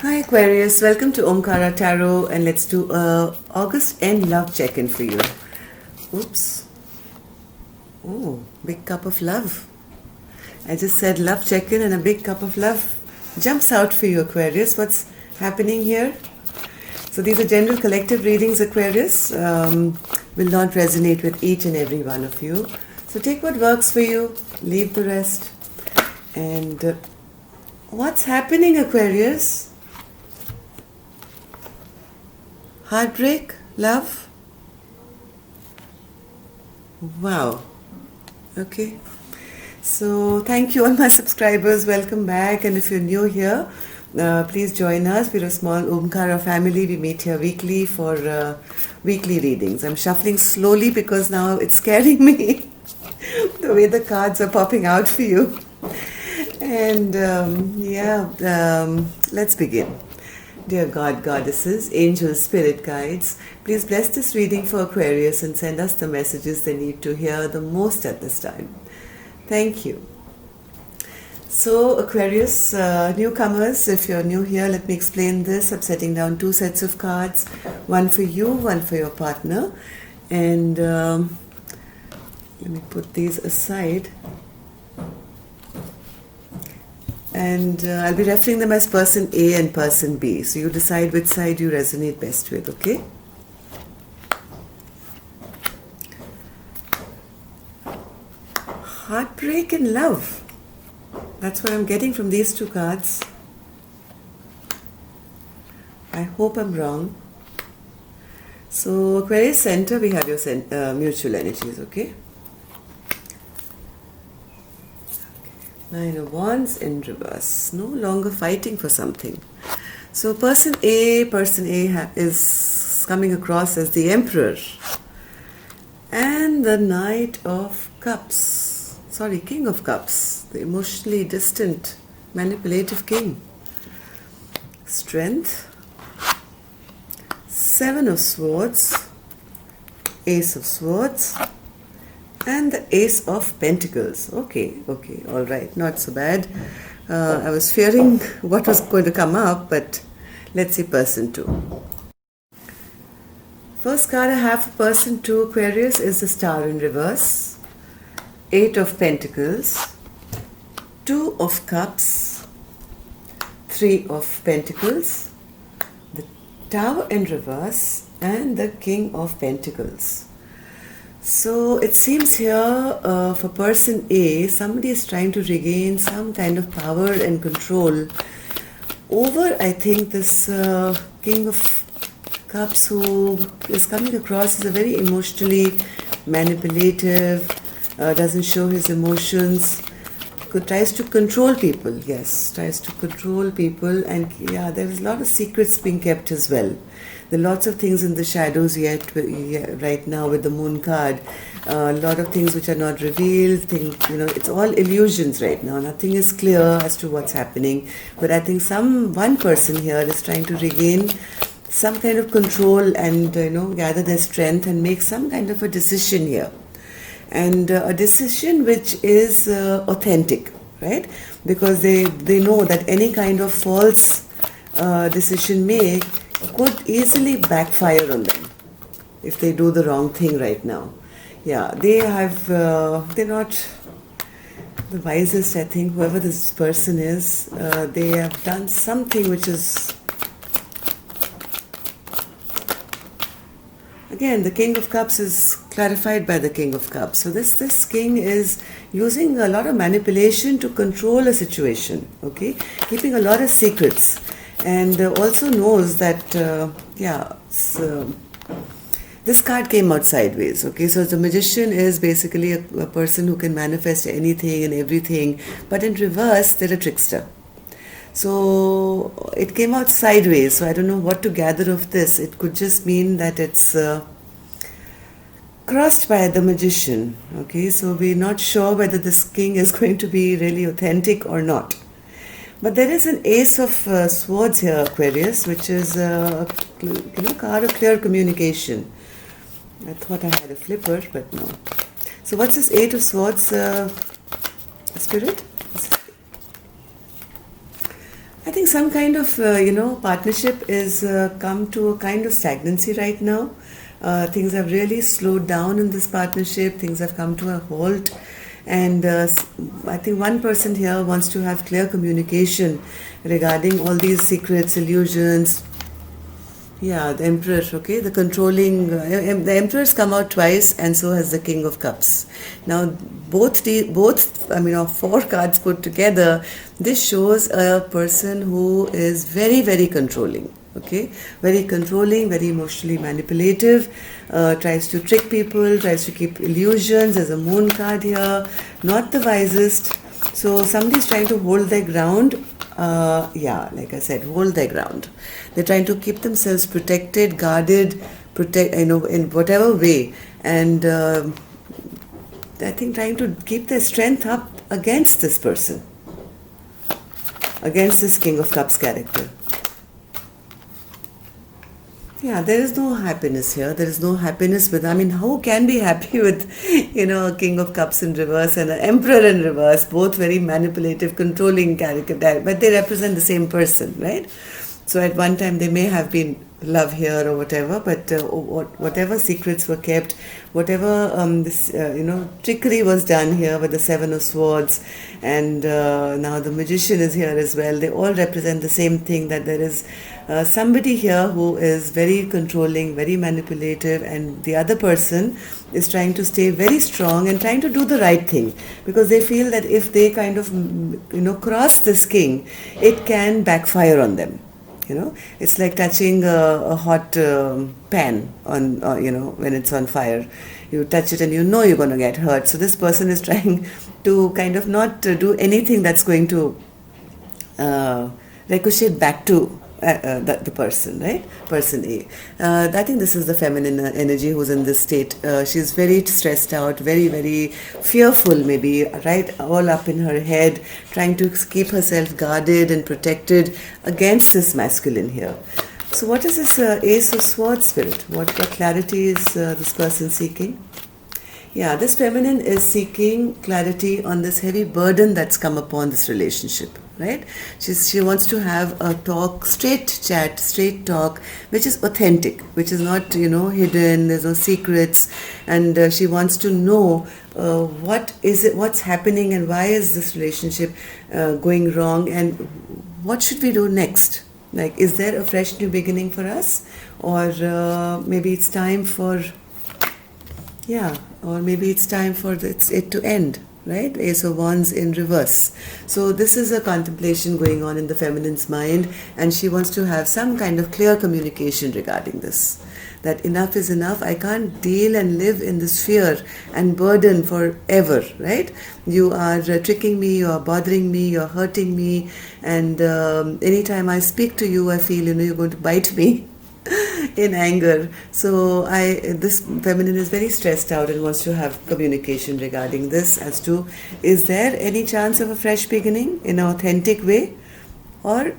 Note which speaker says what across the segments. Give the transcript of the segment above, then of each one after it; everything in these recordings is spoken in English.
Speaker 1: Hi Aquarius, welcome to Omkara Tarot, and let's do a August end love check-in for you. Oops. Oh, big cup of love. I just said love check-in and a big cup of love jumps out for you, Aquarius. What's happening here? So these are general collective readings, Aquarius. Will not resonate with each and every one of you. So take what works for you, leave the rest. And what's happening, Aquarius? Heartbreak? Love? Wow. Okay. So thank you all my subscribers. Welcome back. And if you're new here, please join us. We're a small Omkara family. We meet here weekly for weekly readings. I'm shuffling slowly because now it's scaring me the way the cards are popping out for you. And let's begin. Dear God, Goddesses, Angels, Spirit Guides, please bless this reading for Aquarius and send us the messages they need to hear the most at this time. Thank you. So Aquarius, newcomers, if you're new here, let me explain this. I'm setting down two sets of cards, one for you, one for your partner. And let me put these aside. And I'll be referring them as person A and person B. So you decide which side you resonate best with, okay? Heartbreak and love. That's what I'm getting from these two cards. I hope I'm wrong. So Aquarius center, we have your mutual energies, okay? Nine of Wands in reverse. No longer fighting for something. So person A is coming across as the Emperor. And the Knight of Cups. Sorry, King of Cups. The emotionally distant, manipulative king. Strength. Seven of Swords. Ace of Swords. And the Ace of Pentacles. Okay, all right, not so bad. I was fearing what was going to come up, but let's see person 2. First card I have for person 2, Aquarius, is the Star in reverse. 8 of Pentacles. 2 of Cups. 3 of Pentacles. The Tower in reverse. And the King of Pentacles. So it seems here for person A, somebody is trying to regain some kind of power and control over, I think, this King of Cups, who is coming across as a very emotionally manipulative, doesn't show his emotions, tries to control people, tries to control people, and there is a lot of secrets being kept as well. There are lots of things in the shadows right now with the Moon card. A lot of things which are not revealed. It's all illusions right now. Nothing is clear as to what's happening. But I think one person here is trying to regain some kind of control and gather their strength and make some kind of a decision here. And a decision which is authentic, right? Because they know that any kind of false decision made could easily backfire on them if they do the wrong thing right now. They're not the wisest, I think, whoever this person is. They have done something which is, again, the King of Cups is clarified by the King of Cups. So this king is using a lot of manipulation to control a situation, okay? Keeping a lot of secrets. And also knows that, this card came out sideways, okay? So the Magician is basically a person who can manifest anything and everything. But in reverse, they're a trickster. So it came out sideways. So I don't know what to gather of this. It could just mean that it's crossed by the Magician, okay? So we're not sure whether this king is going to be really authentic or not. But there is an Ace of Swords here, Aquarius, which is a card of clear communication. I thought I had a flipper, but no. So what's this 8 of Swords, Spirit? I think some kind of partnership is come to a kind of stagnancy right now. Things have really slowed down in this partnership. Things have come to a halt, and I think one person here wants to have clear communication regarding all these secrets, illusions. Yeah, the Emperor, okay, the controlling, the Emperor's come out twice, and so has the King of Cups. Now, four cards put together, this shows a person who is very, very controlling, okay, very controlling, very emotionally manipulative, tries to trick people, tries to keep illusions. There's a Moon card here, not the wisest. So somebody's trying to hold their ground. Like I said, hold their ground. They're trying to keep themselves protected, guarded, in whatever way, and I think trying to keep their strength up against this person, against this King of Cups character. Yeah, there is no happiness here. There is no happiness with, who can be happy with, a King of Cups in reverse and an Emperor in reverse, both very manipulative, controlling character, but they represent the same person, right? So at one time they may have been love here or whatever, but whatever secrets were kept, whatever trickery was done here with the Seven of Swords, and now the Magician is here as well. They all represent the same thing, that there is somebody here who is very controlling, very manipulative, and the other person is trying to stay very strong and trying to do the right thing, because they feel that if they kind of cross this king, it can backfire on them. It's like touching a hot pan on, when it's on fire. You touch it and you're going to get hurt. So this person is trying to kind of not do anything that's going to ricochet back to the person, right? Person A. I think this is the feminine energy who's in this state. She's very stressed out, very, very fearful, maybe, right? All up in her head, trying to keep herself guarded and protected against this masculine here. So what is this Ace of Swords spirit? What clarity is this person seeking? Yeah, this feminine is seeking clarity on this heavy burden that's come upon this relationship, right? She wants to have a talk, straight chat, straight talk, which is authentic, which is not, hidden, there's no secrets, and she wants to know what's happening and why is this relationship going wrong, and what should we do next? Like, is there a fresh new beginning for us? Or maybe it's time for... or maybe it's time for it to end, right? Ace of Wands in reverse. So this is a contemplation going on in the feminine's mind, and she wants to have some kind of clear communication regarding this. That enough is enough. I can't deal and live in this fear and burden forever, right? You are tricking me, you are bothering me, you are hurting me, and anytime I speak to you, I feel, you're going to bite me. In anger. So this feminine is very stressed out and wants to have communication regarding this, as to, is there any chance of a fresh beginning in an authentic way, or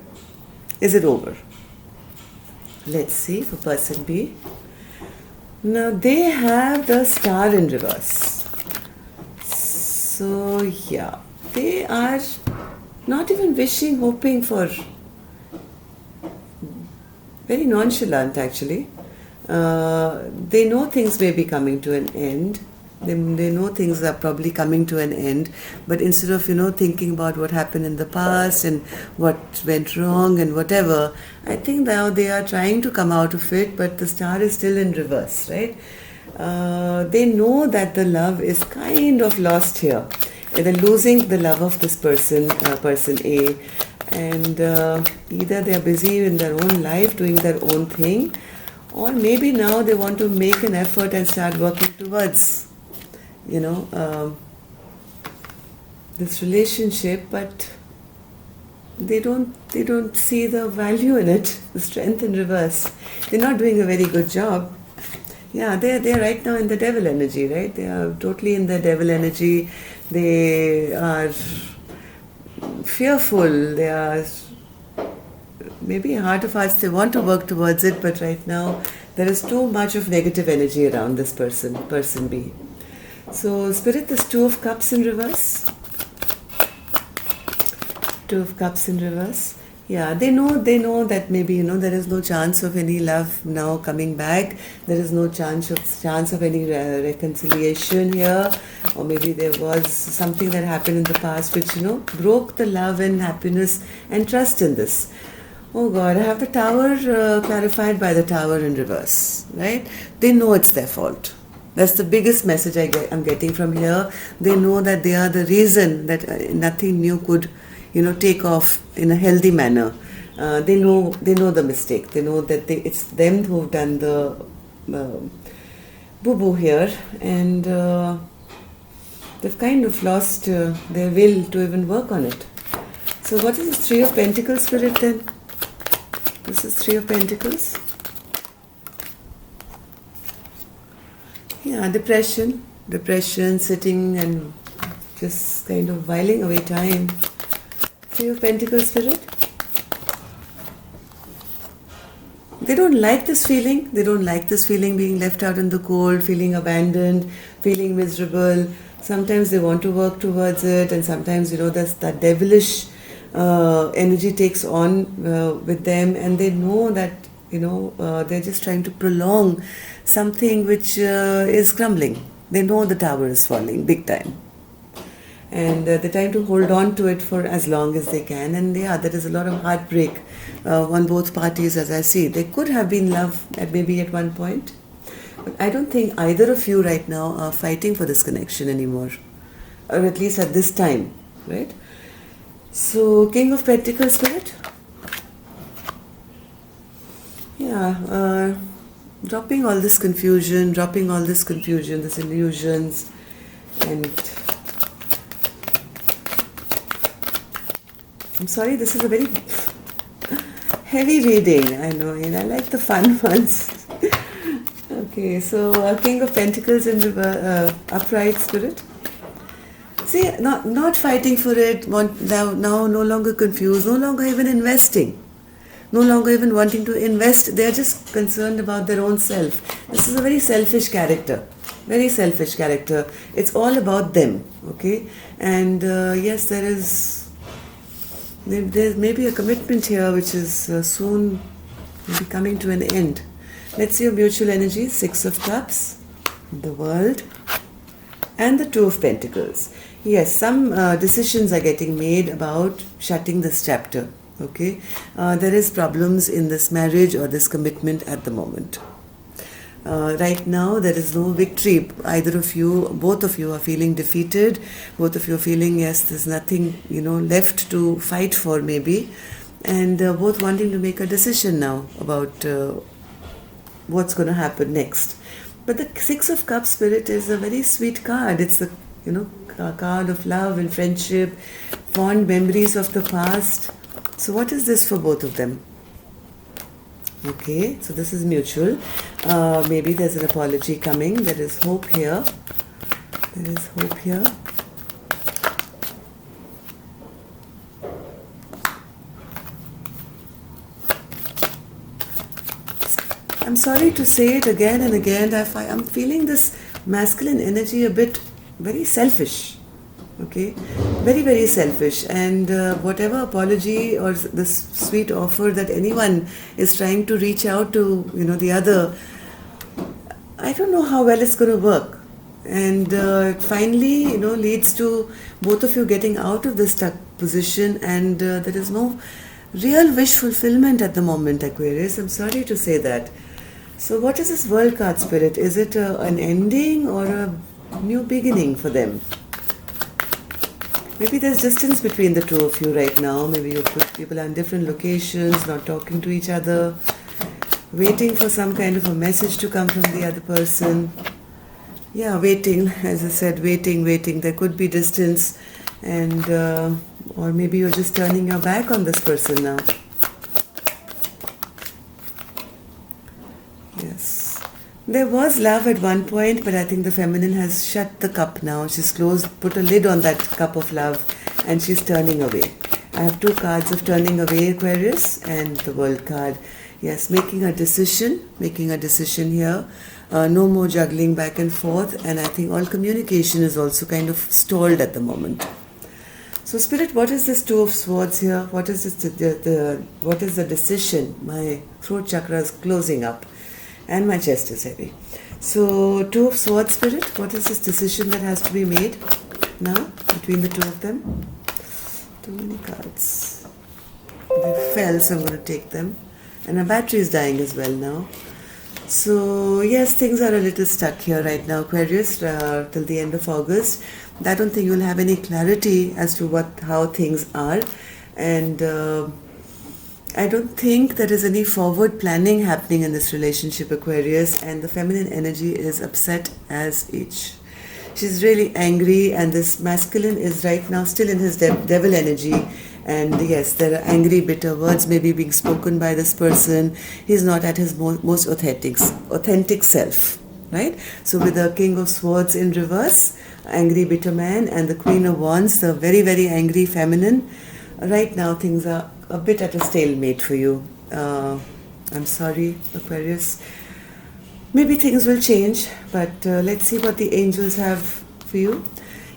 Speaker 1: is it over? Let's see for person B. Now they have the Star in reverse. So yeah, they are not even wishing, hoping for... very nonchalant, actually. They know things may be coming to an end. They know things are probably coming to an end, but instead of thinking about what happened in the past and what went wrong and whatever, I think now they are trying to come out of it, but the Star is still in reverse, right? They know that the love is kind of lost here. They're losing the love of this person, person A, and either they are busy in their own life doing their own thing, or maybe now they want to make an effort and start working towards this relationship, but they don't see the value in it, the Strength in reverse. They're not doing a very good job. Yeah, they're right now in the devil energy, right? They are totally in the devil energy. They are fearful, they are maybe heart of hearts, they want to work towards it, but right now there is too much of negative energy around this person B. So Spirit, this Two of Cups in reverse. Two of Cups in reverse. Yeah, they know that maybe, there is no chance of any love now coming back. There is no chance of any reconciliation here, or maybe there was something that happened in the past which, broke the love and happiness and trust in this. Oh God, I have the tower clarified by the tower in reverse, right? They know it's their fault. That's the biggest message I'm getting from here. They know that they are the reason that nothing new could, take off in a healthy manner. They know the mistake. They know that it's them who've done the boo-boo here, and they've kind of lost their will to even work on it. So what is this Three of Pentacles, Spirit, then? This is Three of Pentacles. Yeah, depression, sitting and just kind of whiling away time. Three of Pentacles, Spirit. They don't like this feeling. They don't like this feeling, being left out in the cold, feeling abandoned, feeling miserable. Sometimes they want to work towards it, and sometimes, that devilish energy takes on with them, and they know that, they're just trying to prolong something which is crumbling. They know the tower is falling big time, and they're trying to hold on to it for as long as they can. And there is a lot of heartbreak on both parties, as I see. There could have been love maybe at one point, but I don't think either of you right now are fighting for this connection anymore, or at least at this time, right? So, King of Pentacles, Spirit. Yeah, dropping all this confusion, these illusions, and I'm sorry, this is a very heavy reading. I know, and I like the fun ones. Okay, so King of Pentacles in upright, Spirit. See, not fighting for it, now no longer confused, no longer even investing, no longer even wanting to invest. They are just concerned about their own self. This is a very selfish character. It's all about them, okay? And yes, there's maybe a commitment here which is soon be coming to an end. Let's see your mutual energy. Six of Cups, the World, and the Two of Pentacles. Yes, some decisions are getting made about shutting this chapter. Okay, there is problems in this marriage or this commitment at the moment. Right now, there is no victory. Either of you, both of you are feeling defeated. Both of you are feeling, yes, there's nothing, left to fight for maybe. And both wanting to make a decision now about what's going to happen next. But the Six of Cups, Spirit, is a very sweet card. It's a, a card of love and friendship, fond memories of the past. So what is this for both of them? Okay, so this is mutual. Maybe there's an apology coming. There is hope here. I'm sorry to say it again and again. I'm feeling this masculine energy a bit very selfish. Okay, very, very selfish. And whatever apology or this sweet offer that anyone is trying to reach out to, the other, I don't know how well it's going to work. And finally, leads to both of you getting out of this stuck position, and there is no real wish fulfillment at the moment, Aquarius. I'm sorry to say that. So what is this World card, Spirit? Is it an ending or a new beginning for them? Maybe there's distance between the two of you right now. Maybe people are in different locations, not talking to each other, waiting for some kind of a message to come from the other person. Yeah, waiting, as I said, waiting. There could be distance, and or maybe you're just turning your back on this person now. Yes. There was love at one point, but I think the feminine has shut the cup now. She's put a lid on that cup of love, and she's turning away. I have two cards of turning away, Aquarius, and the World card. Yes, making a decision here. No more juggling back and forth, and I think all communication is also kind of stalled at the moment. So, Spirit, what is this Two of Swords here? What is this? What is the decision? My throat chakra is closing up, and my chest is heavy. So, Two of Swords, Spirit, what is this decision that has to be made now between the two of them? Too many cards. They fell, so I'm going to take them. And my battery is dying as well now. So, yes, things are a little stuck here right now, Aquarius, till the end of August. I don't think you'll have any clarity as to how things are. And I don't think there is any forward planning happening in this relationship, Aquarius. And the feminine energy is upset as each. She's really angry, and this masculine is right now still in his devil energy. And yes, there are angry, bitter words maybe being spoken by this person. He's not at his most authentic self, right? So with the King of Swords in reverse, angry, bitter man, and the Queen of Wands, the very, very angry feminine, right now things are a bit at a stalemate for you. I'm sorry, Aquarius. Maybe things will change, but let's see what the angels have for you.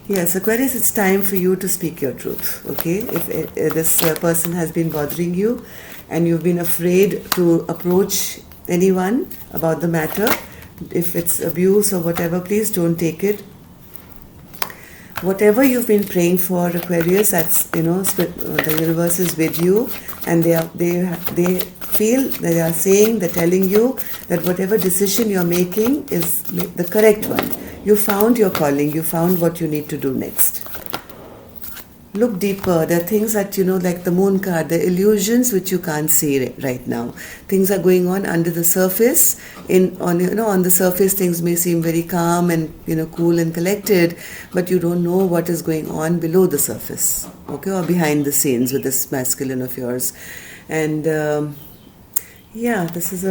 Speaker 1: Yes, Aquarius, it's time for you to speak your truth, okay? If this person has been bothering you and you've been afraid to approach anyone about the matter, if it's abuse or whatever, please don't take it. Whatever you've been praying for, Aquarius, that's, the universe is with you, and they feel, they are saying, they're telling you that whatever decision you're making is the correct one. You found your calling, you found what you need to do next. Look deeper. There are things that, like the moon card, the illusions which you can't see right now. Things are going on under the surface. On the surface, things may seem very calm and, cool and collected, but you don't know what is going on below the surface, okay, or behind the scenes with this masculine of yours. And this is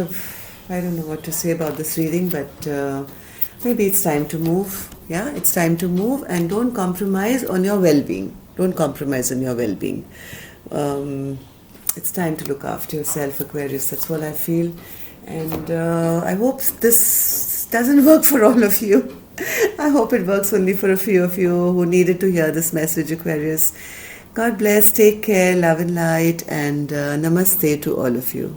Speaker 1: I don't know what to say about this reading, but maybe it's time to move. Yeah, it's time to move, and don't compromise on your well-being. Don't compromise on your well-being. It's time to look after yourself, Aquarius. That's what I feel. And I hope this doesn't work for all of you. I hope it works only for a few of you who needed to hear this message, Aquarius. God bless, take care, love and light, and namaste to all of you.